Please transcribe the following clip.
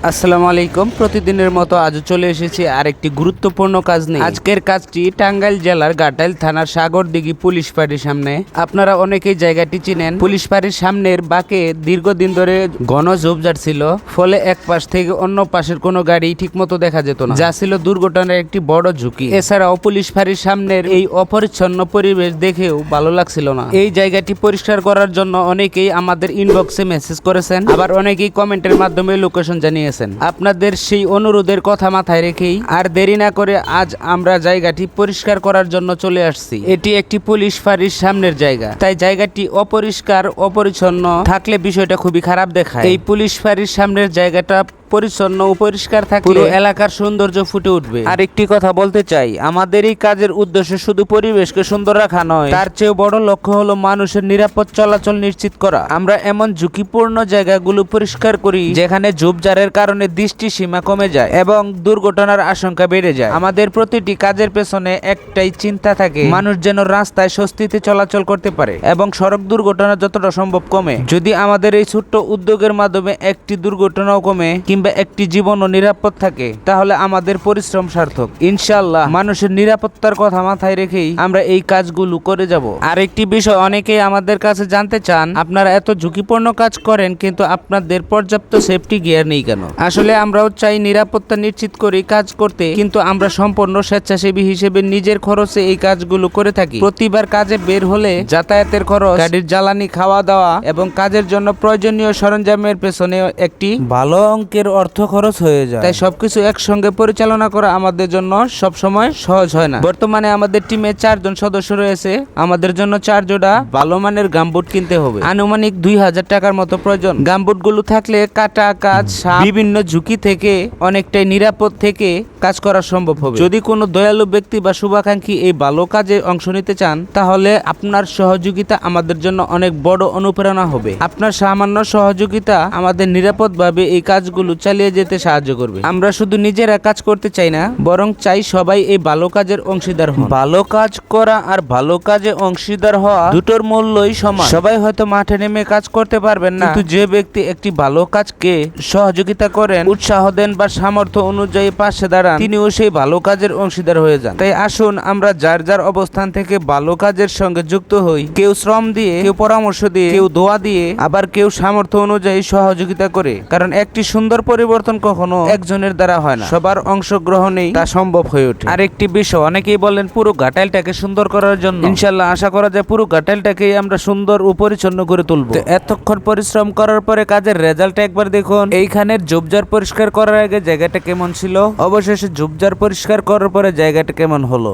আসসালামু আলাইকুম। প্রতিদিনের মতো আজও চলে এসেছি আরেকটি গুরুত্বপূর্ণ কাজ নিয়ে। আজকের কাজটি টাঙ্গাইল জেলার ঘাটাইল থানার সাগরদিঘি পুলিশ ফাঁড়ির সামনে। আপনারা অনেকেই জায়গাটি চিনেন। পুলিশ ফাঁড়ির সামনের বাঁকে দীর্ঘদিন ধরে ঘন ঝোপঝাড় ছিল, ফলে এক পাশ থেকে অন্য পাশের কোনো গাড়ি ঠিকমতো দেখা যেত না, যা ছিল দুর্ঘটনার একটি বড় ঝুঁকি। এছাড়াও পুলিশ ফাঁড়ির সামনের এই অপরিচ্ছন্ন পরিবেশ দেখেও ভালো লাগছিল না। এই জায়গাটি পরিষ্কার করার জন্য অনেকেই আমাদের ইনবক্সে মেসেজ করেছেন, আবার অনেকেই কমেন্টের মাধ্যমে লোকেশন জানিয়েছেন। আপনাদের সেই অনুরোধের কথা মাথায় রেখেই আর দেরি না করে আজ আমরা জায়গাটি পরিষ্কার করার জন্য চলে আসছি। এটি একটি পুলিশ ফাঁড়ির সামনের জায়গা, তাই জায়গাটি অপরিষ্কার অপরিচ্ছন্ন থাকলে বিষয়টা খুবই খারাপ দেখায়। এই পুলিশ ফাঁড়ির সামনের জায়গাটা পরিচ্ছন্ন ও পরিষ্কার থাকলে পুরো এলাকার সৌন্দর্য ফুটে উঠবে। আর একটি কথা বলতে চাই, আমাদের এই কাজের উদ্দেশ্য শুধু পরিবেশকে সুন্দর রাখা নয়, তার চেয়েও বড় লক্ষ্য হলো মানুষের নিরাপদ চলাচল নিশ্চিত করা। আমরা এমন ঝুঁকিপূর্ণ জায়গাগুলো পরিষ্কার করি যেখানে ঝোপঝাড়ের কারণে দৃষ্টিসীমা কমে যায় এবং দুর্ঘটনার আশঙ্কা বেড়ে যায়। আমাদের প্রতিটি কাজের পেছনে একটাই চিন্তা থাকে, মানুষ যেন রাস্তায় স্বস্তিতে চলাচল করতে পারে এবং সড়ক দুর্ঘটনা যতটা সম্ভব কমে। যদি আমাদের এই ছোট্ট উদ্যোগের মাধ্যমে একটি দুর্ঘটনাও কমে কিংবা একটি জীবনও নিরাপদ থাকে, তাহলে আমাদের পরিশ্রম সার্থক। ইনশাআল্লাহ মানুষের নিরাপত্তার কথা মাথায় রেখেই আমরা এই কাজগুলো করে যাব। আর একটি বিষয় অনেকেই আমাদের কাছে জানতে চান, আপনারা এত ঝুঁকিপূর্ণ কাজ করেন কিন্তু আপনাদের পর্যাপ্ত সেফটি গিয়ার নেই কেন? আসলে আমরাও চাই নিরাপত্তা নিশ্চিত করে কাজ করতে, কিন্তু আমরা সম্পূর্ণ স্বেচ্ছাসেবী হিসেবে নিজের খরচে এই কাজগুলো করে থাকি। প্রতিবার কাজে বের হলে যাতায়াতের খরচ, গাড়ির জ্বালানি, খাওয়া দাওয়া এবং কাজের জন্য প্রয়োজনীয় সরঞ্জামের পেছনে একটি ভালো অঙ্কের অর্থ খরচ হয়ে যায়। তাই সবকিছু একসঙ্গে পরিচালনা করা আমাদের জন্য সবসময় সহজ হয় না। বর্তমানে আমাদের টিমে 4 জন সদস্য রয়েছে। আমাদের জন্য 4 জোড়া ভালো মানের গামবুট কিনতে হবে। আনুমানিক 2000 টাকার মতো প্রয়োজন। গামবুট গুলো থাকলে কাটা কাজ, বিভিন্ন ঝুঁকি থেকে অনেকটাই নিরাপদ থেকে কাজ করা সম্ভব হবে। যদি কোনো দয়ালু ব্যক্তি বা শুভাকাঙ্ক্ষী এই ভালো কাজে অংশ নিতে চান, তাহলে আপনার সহযোগিতা আমাদের জন্য অনেক বড় অনুপ্রেরণা হবে। আপনার সামান্য সহযোগিতা আমাদের নিরাপদভাবে এই কাজগুলো চালিয়ে যেতে সাহায্য করবে। আমরা শুধু নিজেরা কাজ করতে চাই না, বরং চাই সবাই এই ভালো কাজের অংশীদার হন। ভালো কাজ করা আর ভালো কাজে অংশীদার হওয়া দুটোর মূল্যই সমান। সবাই হয়তো মাঠে নেমে কাজ করতে পারবেন না, কিন্তু যে ব্যক্তি একটি ভালো কাজকে সহযোগিতা করেন, উৎসাহ দেন বা সামর্থ্য অনুযায়ী পাশে দাঁড়ান, তিনিও সেই ভালো কাজের অংশীদার হয়ে যান। তাই আসুন আমরা যার যার অবস্থান থেকে ভালো কাজের সঙ্গে যুক্ত হই। কেউ শ্রম দিয়ে, কেউ পরামর্শ দিয়ে, কেউ দোয়া দিয়ে, আবার কেউ সামর্থ্য অনুযায়ী সহযোগিতা করে। কারণ একটি সুন্দর পরিবর্তন কখনো একজনের দ্বারা হয় না, সবার অংশগ্রহণেই তা সম্ভব হয়ে ওঠে। আর একটি বিষয়, অনেকেই বলেন পুরো ঘাটাইলটাকে সুন্দর করার জন্য। ইনশাআল্লাহ আশা করা যায় পুরো ঘাটাইলটাকেই আমরা সুন্দর ও পরিচ্ছন্ন করে তুলব। এতক্ষণ পরিশ্রম করার পরে কাজের রেজাল্ট একবার দেখুন। এইখানের ঝোপঝাড় পরিষ্কার করার আগে জায়গাটা কেমন ছিল, অবশেষে ঝোপঝাড় পরিষ্কার করার পরে জায়গাটা কেমন হলো।